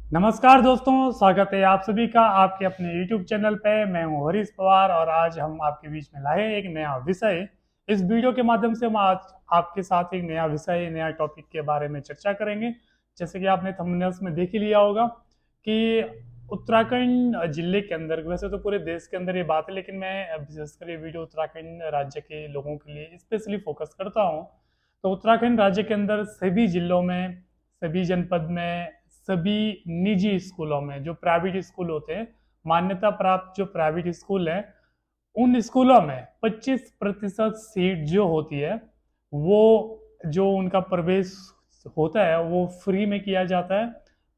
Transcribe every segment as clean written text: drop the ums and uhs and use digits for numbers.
नमस्कार दोस्तों, स्वागत है आप सभी का आपके अपने YouTube चैनल पे। मैं हूं हरीश पवार और आज हम आपके बीच में लाए एक नया विषय। इस वीडियो के माध्यम से हम आज आपके साथ एक नया विषय, नया टॉपिक के बारे में चर्चा करेंगे। जैसे कि आपने थंबनेल्स में देख ही लिया होगा कि उत्तराखंड जिले के अंदर, वैसे तो पूरे देश के अंदर ये बात है, लेकिन मैं विशेषकर ये वीडियो उत्तराखंड राज्य के लोगों के लिए स्पेशली फोकस करता हूँ। तो उत्तराखंड राज्य के अंदर सभी जिलों में, सभी जनपद में, सभी निजी स्कूलों में, जो प्राइवेट स्कूल होते हैं, मान्यता प्राप्त जो प्राइवेट स्कूल है, उन स्कूलों में 25% सीट जो होती है, वो जो उनका प्रवेश होता है वो फ्री में किया जाता है।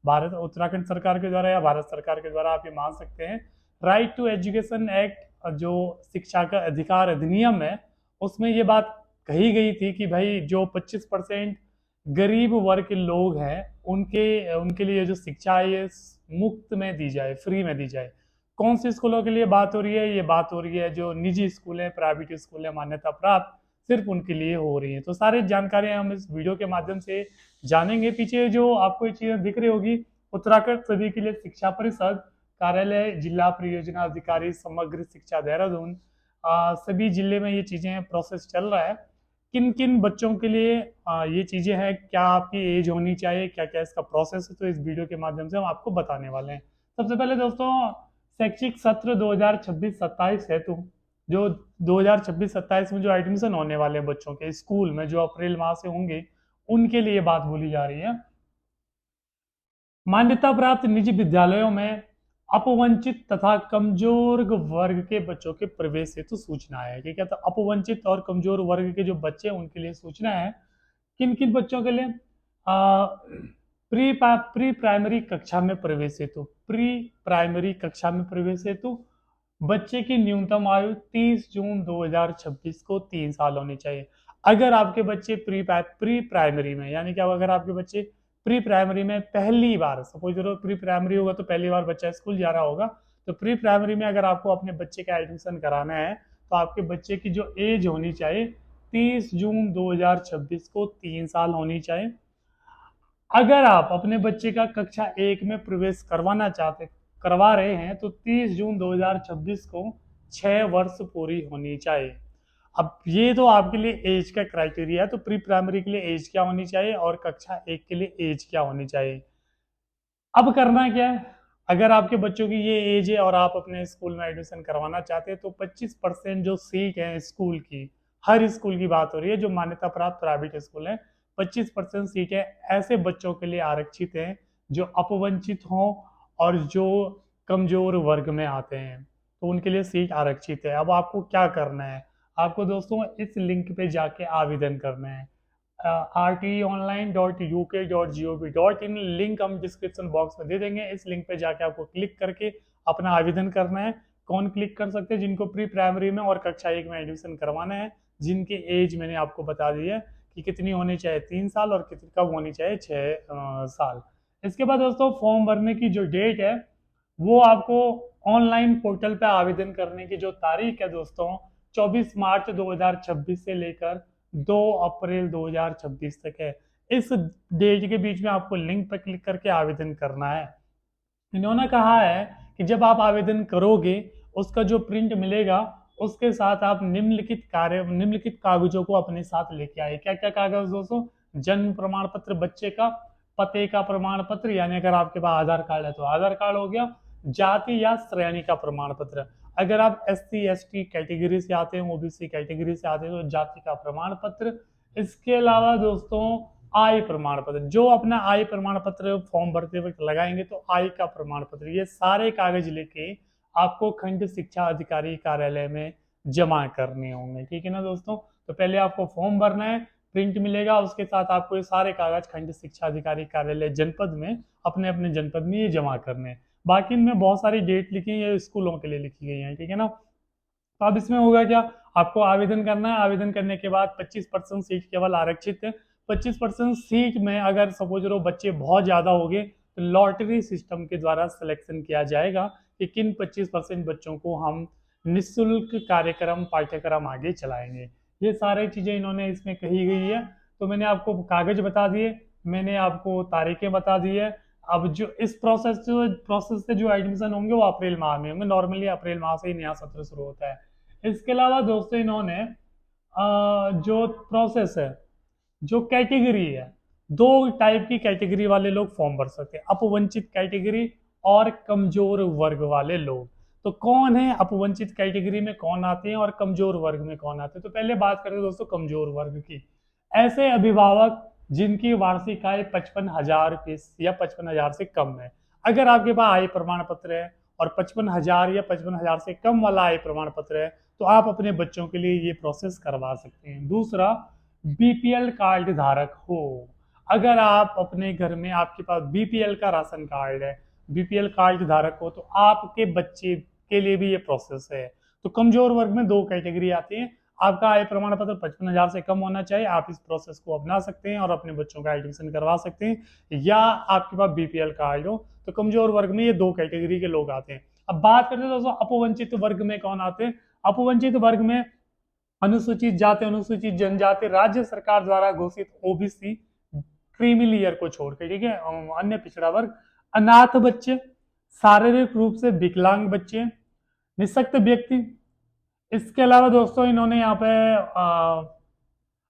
भारत उत्तराखंड सरकार के द्वारा या भारत सरकार के द्वारा, आप ये मान सकते हैं। राइट टू एजुकेशन एक्ट, जो शिक्षा का अधिकार अधिनियम है, उसमें ये बात कही गई थी कि भाई जो 25% गरीब वर्ग के लोग हैं, उनके उनके लिए जो शिक्षा है ये मुफ्त में दी जाए, फ्री में दी जाए। कौन से स्कूलों के लिए बात हो रही है? ये बात हो रही है जो निजी स्कूल है, प्राइवेट स्कूल है, मान्यता प्राप्त, सिर्फ उनके लिए हो रही है। तो सारी जानकारियां हम इस वीडियो के माध्यम से जानेंगे। पीछे जो आपको ये चीजें दिख रही होगी, उत्तराखंड सभी के लिए शिक्षा परिषद, कार्यालय जिला परियोजना अधिकारी, समग्र शिक्षा देहरादून, सभी जिले में ये चीजें प्रोसेस चल रहा है। किन किन बच्चों के लिए ये चीजें हैं, क्या आपकी एज होनी चाहिए, क्या क्या इसका प्रोसेस है, तो इस वीडियो के माध्यम से हम आपको बताने वाले हैं। सबसे पहले दोस्तों, शैक्षिक सत्र 2026-27 है, तो जो 2026-27 में जो एडमिशन होने वाले हैं बच्चों के स्कूल में, जो अप्रैल माह से होंगे, उनके लिए बात बोली जा रही है। मान्यता प्राप्त निजी विद्यालयों में अपवंचित तथा कमजोर वर्ग के बच्चों के प्रवेश हेतु सूचना है। ठीक है, तो अपवंचित और कमजोर वर्ग के जो बच्चे हैं, उनके लिए सूचना है। किन किन बच्चों के लिए? प्री प्राइमरी कक्षा में प्रवेश हेतु, प्री प्राइमरी कक्षा में प्रवेश हेतु बच्चे की न्यूनतम आयु 30 जून 2026 को 3 साल होनी चाहिए। अगर आपके बच्चे प्री प्राइमरी में, यानी कि अगर आपके बच्चे प्री प्राइमरी में पहली बार, सपोज करो प्री प्राइमरी होगा तो पहली बार बच्चा स्कूल जा रहा होगा, तो प्री प्राइमरी में अगर आपको अपने बच्चे का एडमिशन कराना है, तो आपके बच्चे की जो एज होनी चाहिए 30 जून 2026 को 3 साल होनी चाहिए। अगर आप अपने बच्चे का कक्षा 1 में प्रवेश करवा रहे हैं, तो 30 जून 2026 को 6 वर्ष पूरी होनी चाहिए। अब ये तो आपके लिए एज का क्राइटेरिया है। तो प्री प्राइमरी के लिए एज क्या होनी चाहिए और कक्षा 1 के लिए एज क्या होनी चाहिए? अब करना क्या है? अगर आपके बच्चों की ये एज है और आप अपने स्कूल में एडमिशन करवाना चाहते हैं, तो 25% जो सीट है स्कूल की, हर स्कूल की बात हो रही है जो मान्यता प्राप्त प्राइवेट स्कूल है, 25% सीटें ऐसे बच्चों के लिए आरक्षित हैं जो अपवंचित हों और जो कमजोर वर्ग में आते हैं, तो उनके लिए सीट आरक्षित है। अब आपको क्या करना है? आपको दोस्तों इस लिंक पे जाके आवेदन करना है। rtonline.uk.gov.in, लिंक हम डिस्क्रिप्शन बॉक्स में दे देंगे। इस लिंक पे जाके आपको क्लिक करके अपना आवेदन करना है। कौन क्लिक कर सकते हैं? जिनको प्री प्राइमरी में और कक्षा 1 में एडमिशन करवाना है, जिनकी एज मैंने आपको बता दी है कि कितनी होनी चाहिए, 3 साल, और कितनी कब होनी चाहिए, 6 साल। इसके बाद दोस्तों, फॉर्म भरने की जो डेट है, वो आपको ऑनलाइन पोर्टल पे आवेदन करने की जो तारीख है दोस्तों, 24 मार्च 2026 से लेकर 2 अप्रैल 2026 तक है। इस डेट के बीच में आपको लिंक पर क्लिक करके आवेदन करना है। इन्होंने कहा है कि जब आप आवेदन करोगे, उसका जो प्रिंट मिलेगा, उसके साथ आप निम्नलिखित कागजों को अपने साथ लेके आए। क्या क्या कागज दोस्तों? जन्म प्रमाण पत्र बच्चे का, पते का प्रमाण पत्र, यानी अगर आपके पास आधार कार्ड है तो आधार कार्ड हो गया, जाति या श्रेणी का प्रमाण पत्र, अगर आप SC ST कैटेगरी से आते हैं, OBC कैटेगरी से आते हैं, तो जाति का प्रमाण पत्र। इसके अलावा दोस्तों, आय प्रमाण पत्र, जो अपना आय प्रमाण पत्र फॉर्म भरते वक्त लगाएंगे, तो आय का प्रमाण पत्र, ये सारे कागज लेके आपको खंड शिक्षा अधिकारी कार्यालय में जमा करने होंगे। ठीक है ना दोस्तों? तो पहले आपको फॉर्म भरना है, प्रिंट मिलेगा, उसके साथ आपको ये सारे कागज खंड शिक्षा अधिकारी कार्यालय जनपद में, अपने अपने जनपद में ये जमा करने हैं। बाकी इनमें बहुत सारी डेट लिखी है, ये स्कूलों के लिए लिखी गई है। ठीक है ना? तो अब इसमें होगा क्या? आपको आवेदन करना है। आवेदन करने के बाद 25% सीट केवल आरक्षित है। 25% सीट में अगर सपोज करो बच्चे बहुत ज्यादा हो गए, तो लॉटरी सिस्टम के द्वारा सिलेक्शन किया जाएगा कि किन 25% बच्चों को हम निःशुल्क कार्यक्रम पाठ्यक्रम आगे चलाएंगे। ये सारी चीजें इन्होंने इसमें कही गई है। तो मैंने आपको कागज बता दिए, मैंने आपको तारीखें बता दी है। अब जो इस प्रोसेस से जो एडमिशन होंगे वो अप्रैल माह में होंगे। नॉर्मली अप्रैल माह से ही नया सत्र शुरू होता है। इसके अलावा दोस्तों इन्होंने जो प्रोसेस है, जो कैटेगरी है, दो टाइप की कैटेगरी वाले लोग फॉर्म भर सकते हैं, अपवंचित कैटेगरी और कमजोर वर्ग वाले लोग। तो कौन है अपवंचित कैटेगरी में, कौन आते हैं और कमजोर वर्ग में कौन आते हैं? तो पहले बात करते हैं दोस्तों कमजोर वर्ग की। ऐसे अभिभावक जिनकी वार्षिक आय 55,000 रुपये या 55,000 से कम है। अगर आपके पास आय प्रमाण पत्र है और 55,000 या 55,000 से कम वाला आय प्रमाण पत्र है तो आप अपने बच्चों के लिए ये प्रोसेस करवा सकते हैं। दूसरा, बीपीएल कार्ड धारक हो। अगर आप अपने घर में, आपके पास बीपीएल का राशन कार्ड है, बीपीएल कार्ड धारक हो, तो आपके बच्चे के लिए भी ये प्रोसेस है। तो कमजोर वर्ग में दो कैटेगरी आती है। आपका आय प्रमाण पत्र 55,000 से कम होना चाहिए, आप इस प्रोसेस को अपना सकते हैं और अपने बच्चों का एडमिशन करवा सकते हैं। या आपके पास बीपीएल कार्ड हो। तो कमजोर वर्ग में ये दो कैटेगरी के लोग आते हैं। अब बात करते हैं दोस्तों अपवंचित वर्ग में कौन आते हैं। अपवंचित वर्ग में अनुसूचित जाति, अनुसूचित जनजाति, राज्य सरकार द्वारा घोषित ओबीसी, क्रीमी लेयर को छोड़ के, ठीक है, अन्य पिछड़ा वर्ग, अनाथ बच्चे, शारीरिक रूप से विकलांग बच्चे, निःशक्त व्यक्ति। इसके अलावा दोस्तों इन्होंने यहाँ पे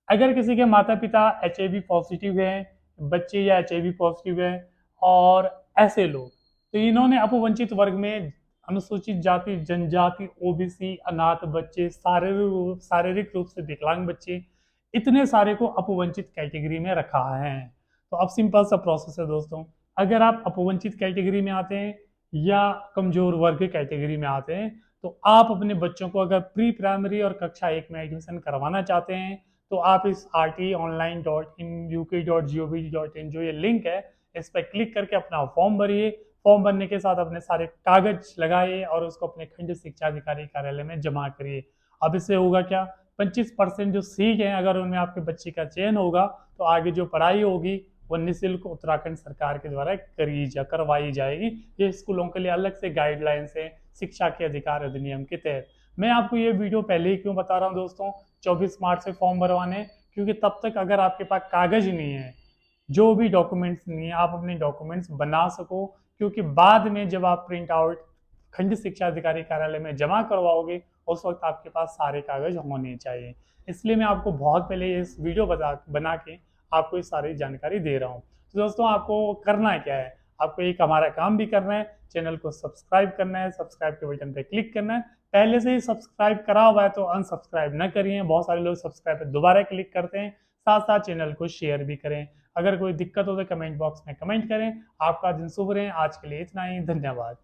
अगर किसी के माता पिता एचआईवी पॉजिटिव है, बच्चे या एचआईवी पॉजिटिव है, और ऐसे लोग, तो इन्होंने अपवंचित वर्ग में अनुसूचित जाति, जनजाति, ओबीसी, अनाथ बच्चे, शारीरिक रूप से विकलांग बच्चे, इतने सारे को अपवंचित कैटेगरी में रखा है। तो अब सिंपल सा प्रोसेस है दोस्तों, अगर आप अपवंचित कैटेगरी में आते हैं या कमजोर वर्ग कैटेगरी में आते हैं तो आप अपने बच्चों को अगर प्री प्राइमरी और कक्षा 1 में एडमिशन करवाना चाहते हैं तो आप इस rtonline.in.uk.gov.in जो ये लिंक है इस पर क्लिक करके अपना फॉर्म भरिए। फॉर्म भरने के साथ अपने सारे कागज लगाइए और उसको अपने खंड शिक्षा अधिकारी कार्यालय में जमा करिए। अब इससे होगा क्या, 25% जो सीट है अगर उनमें आपके बच्चे का चयन होगा तो आगे जो पढ़ाई होगी वो निःशुल्क उत्तराखंड सरकार के द्वारा करवाई जाएगी। ये स्कूलों के लिए अलग से गाइडलाइंस है शिक्षा के अधिकार अधिनियम के तहत। मैं आपको ये वीडियो पहले ही क्यों बता रहा हूँ दोस्तों, 24 मार्च से फॉर्म भरवाने, क्योंकि तब तक अगर आपके पास कागज नहीं है, जो भी डॉक्यूमेंट्स नहीं है, आप अपने डॉक्यूमेंट्स बना सको। क्योंकि बाद में जब आप प्रिंट आउट खंड शिक्षा अधिकारी कार्यालय में जमा करवाओगे उस वक्त आपके पास सारे कागज होने चाहिए। इसलिए मैं आपको बहुत पहले इस वीडियो बना के आपको ये सारी जानकारी दे रहा हूँ। तो दोस्तों आपको करना क्या है, आपको एक हमारा काम भी करना है, चैनल को सब्सक्राइब करना है, सब्सक्राइब के बटन पे क्लिक करना है। पहले से ही सब्सक्राइब करा हुआ है तो अनसब्सक्राइब न करिए, बहुत सारे लोग सब्सक्राइब पे दोबारा क्लिक करते हैं। साथ साथ चैनल को शेयर भी करें। अगर कोई दिक्कत हो तो कमेंट बॉक्स में कमेंट करें। आपका दिन शुभ रहे। आज के लिए इतना ही, धन्यवाद।